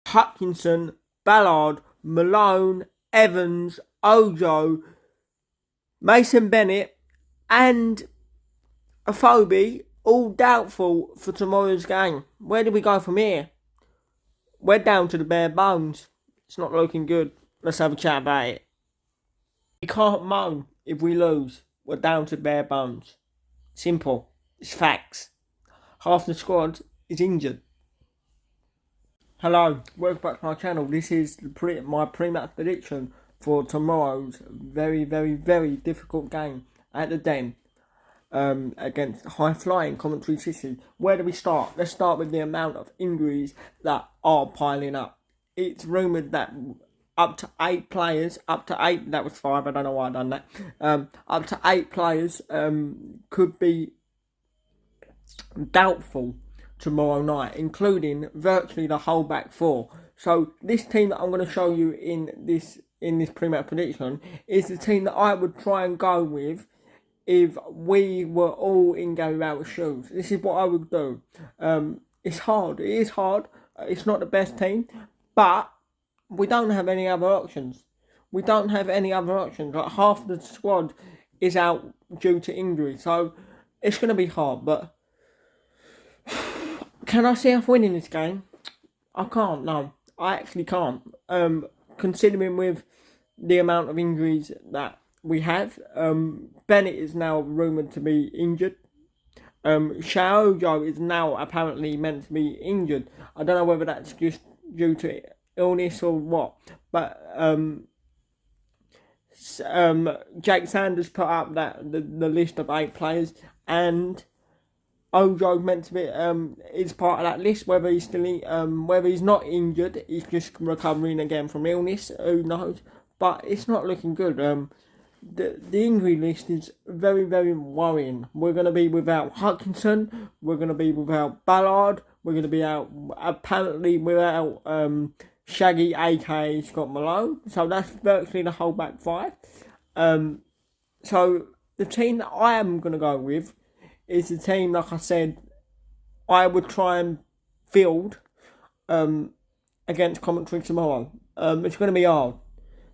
Hutchinson, Ballard, Malone, Evans, Ojo, Mason Bennett and Afobe all doubtful for tomorrow's game. Where do we go from here? We're down to the bare bones. It's not looking good. Let's have a chat about it. We can't moan if we lose. We're down to bare bones. Simple. It's facts. Half the squad is injured. Hello, welcome back to my channel. This is my pre-match prediction for tomorrow's very, very, very difficult game at the Den against high-flying Coventry City. Where do we start? Let's start with the amount of injuries that are piling up. It's rumoured that up to 8 players, that was 5, I don't know why I done that, up to 8 players could be doubtful tomorrow night, including virtually the whole back four. So this team that I'm going to show you in this pre-match prediction is the team that I would try and go with if we were all in Gary Rowett's shoes. This is what I would do. It's hard. It is hard. It's not the best team, but we don't have any other options. Like half the squad is out due to injury, so it's going to be hard, but can I see us winning this game? I can't, no. I actually can't. Considering with the amount of injuries that we have, Bennett is now rumoured to be injured. Xiaojo is now apparently meant to be injured. I don't know whether that's just due to illness or what. But Jake Sanders put up the list of 8 players, and Ojo meant to be is part of that list. Whether he's whether he's not injured, he's just recovering again from illness. Who knows? But it's not looking good. The injury list is very, very worrying. We're going to be without Hutchinson. We're going to be without Ballard. We're going to be apparently without Shaggy, aka Scott Malone. So that's virtually the whole back 5. So the team that I am going to go with is the team, like I said, I would try and field against Coventry tomorrow. It's going to be hard,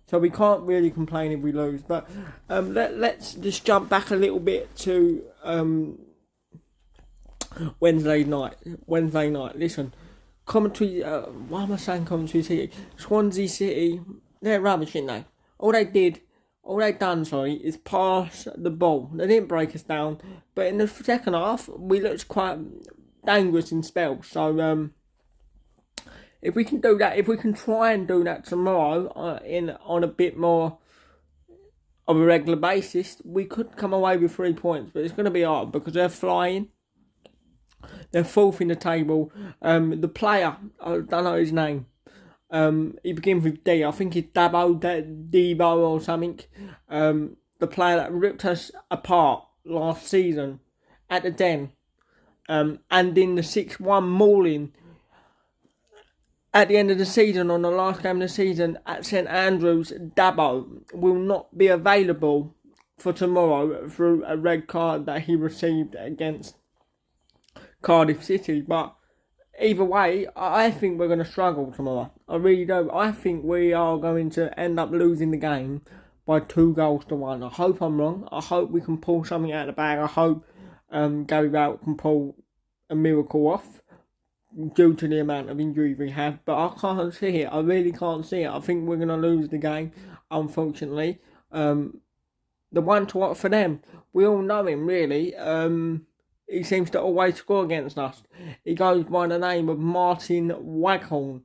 so we can't really complain if we lose. But let's just jump back a little bit to Wednesday night. Listen, Coventry. Why am I saying Coventry City? Swansea City. They're rubbish, ain't they? All they done, is pass the ball. They didn't break us down, but in the second half, we looked quite dangerous in spells. So, if we can do that, if we can try and do that tomorrow on a bit more of a regular basis, we could come away with 3 points. But it's going to be hard because they're flying. They're 4th in the table. The player, I don't know his name. He begins with D. I think it's Debo or something. The player that ripped us apart last season at the Den, and in the 6-1 mauling at the end of the season, on the last game of the season at St Andrews. Dabo will not be available for tomorrow through a red card that he received against Cardiff City. But either way, I think we're going to struggle tomorrow. I really do. I think we are going to end up losing the game by 2-1. I hope I'm wrong. I hope we can pull something out of the bag. I hope Gary Rowett can pull a miracle off due to the amount of injuries we have. But I can't see it. I really can't see it. I think we're going to lose the game, unfortunately. The one to watch for them, we all know him, really. He seems to always score against us. He goes by the name of Martin Waghorn.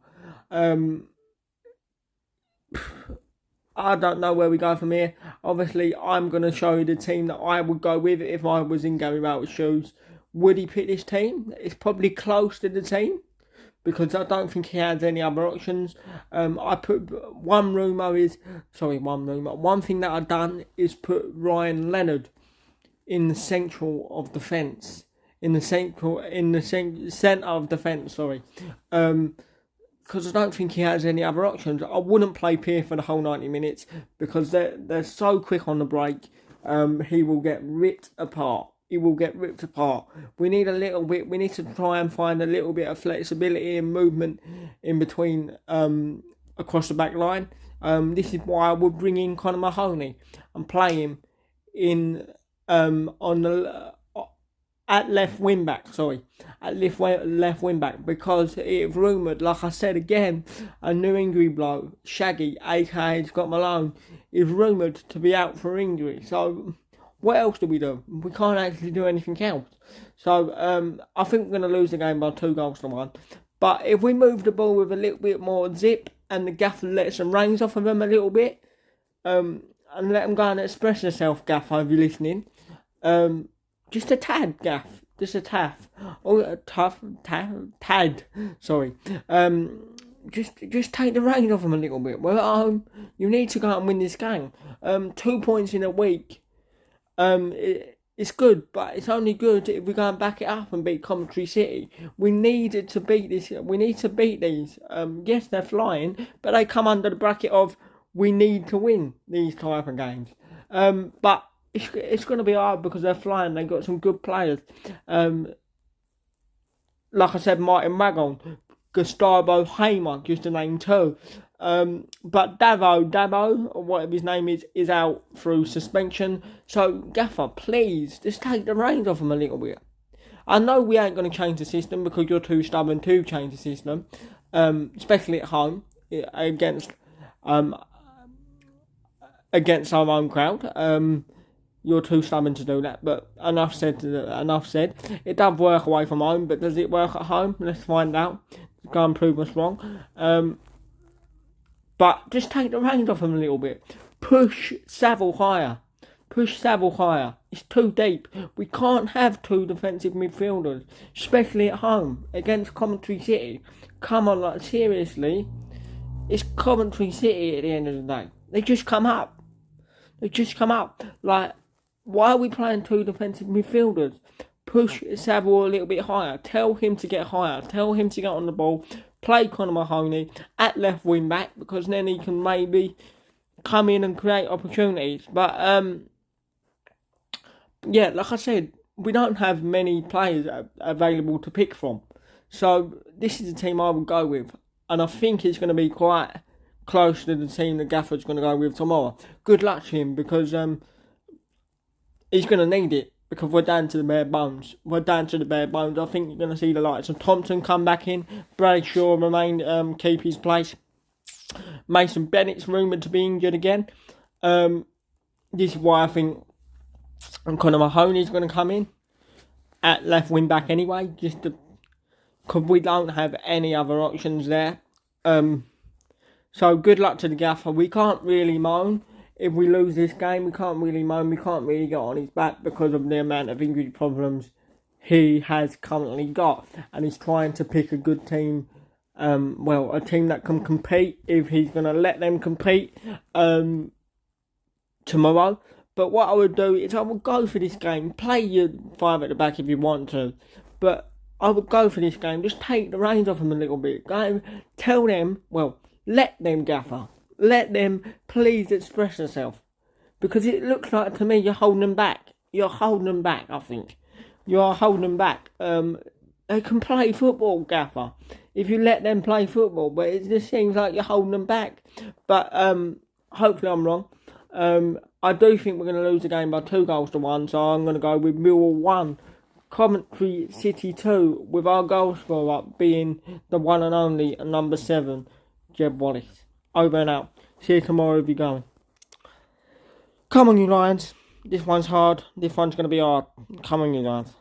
I don't know where we go from here. Obviously, I'm going to show you the team that I would go with if I was in Gary Rowett's shoes. Would he pick this team? It's probably close to the team, because I don't think he has any other options. One thing that I've done is put Ryan Leonard in the central of defence. Centre of defence, because I don't think he has any other options. I wouldn't play Pree for the whole 90 minutes because they're so quick on the break. He will get ripped apart. he will get ripped apart. We need to try and find a little bit of flexibility and movement in between across the back line. This is why I would bring in Conor Mahoney and play him in on the at left wing back, left wing back, because it's rumoured, like I said again, a new injury blow, Shaggy, aka Scott Malone, is rumoured to be out for injury. So what else do? We can't actually do anything else. So I think we're going to lose the game by 2-1. But if we move the ball with a little bit more zip and the gaffer lets some reins off of them a little bit, and let them go and express themselves, Gaff, if you're listening. Just a tad, Gaff. Just a taff. Oh, tad. Sorry. Just take the reins off them a little bit. We're at home. You need to go and win this game. 2 points in a week. It's good, but it's only good if we go and back it up and beat Coventry City. We need to beat this. We need to beat these. Yes, they're flying, but they come under the bracket of we need to win these type of games. But it's going to be hard because they're flying. They've got some good players. Like I said, Martin Magon, Gustavo Hamer, just to name two. But Davo, or whatever his name is out through suspension. So, Gaffer, please, just take the reins off him a little bit. I know we ain't going to change the system because you're too stubborn to change the system, especially at home, against our own crowd. You're too stubborn to do that, but enough said. It does work away from home, but does it work at home? Let's find out. Go and prove us wrong. But just take the reins off him a little bit. Push Saville higher. It's too deep. We can't have two defensive midfielders, especially at home against Coventry City. Come on, like, seriously. It's Coventry City at the end of the day. They just come up. Like, why are we playing two defensive midfielders? Push Saville a little bit higher. Tell him to get higher. Tell him to get on the ball. Play Conor Mahoney at left wing back, because then he can maybe come in and create opportunities. But yeah, like I said, we don't have many players available to pick from. So this is the team I would go with, and I think it's going to be quite close to the team that Gaffer's going to go with tomorrow. Good luck to him, because he's going to need it, because we're down to the bare bones. I think you're going to see the likes of Thompson come back in. Bradshaw keep his place. Mason Bennett's rumoured to be injured again. This is why I think Conor Mahoney's going to come in at left wing back anyway, just because we don't have any other options there. So good luck to the Gaffer. We can't really moan. If we lose this game, we can't really moan. We can't really get on his back because of the amount of injury problems he has currently got. And he's trying to pick a good team. A team that can compete, if he's going to let them compete tomorrow. But what I would do is I would go for this game. Play your five at the back if you want to. But I would go for this game. Just take the reins off them a little bit. Tell them, let them, Gaffer. Let them please express themselves. Because it looks like to me you're holding them back. I think. You are holding them back. They can play football, Gaffer, if you let them play football. But it just seems like you're holding them back. But hopefully I'm wrong. I do think we're going to lose the game by 2-1. So I'm going to go with Millwall 1, Coventry City 2, with our goal scorer being the one and only number 7, Jeb Wallace. Over and out. See you tomorrow if you're going. Come on, you Lions. This one's hard. This one's going to be hard. Come on, you Lions.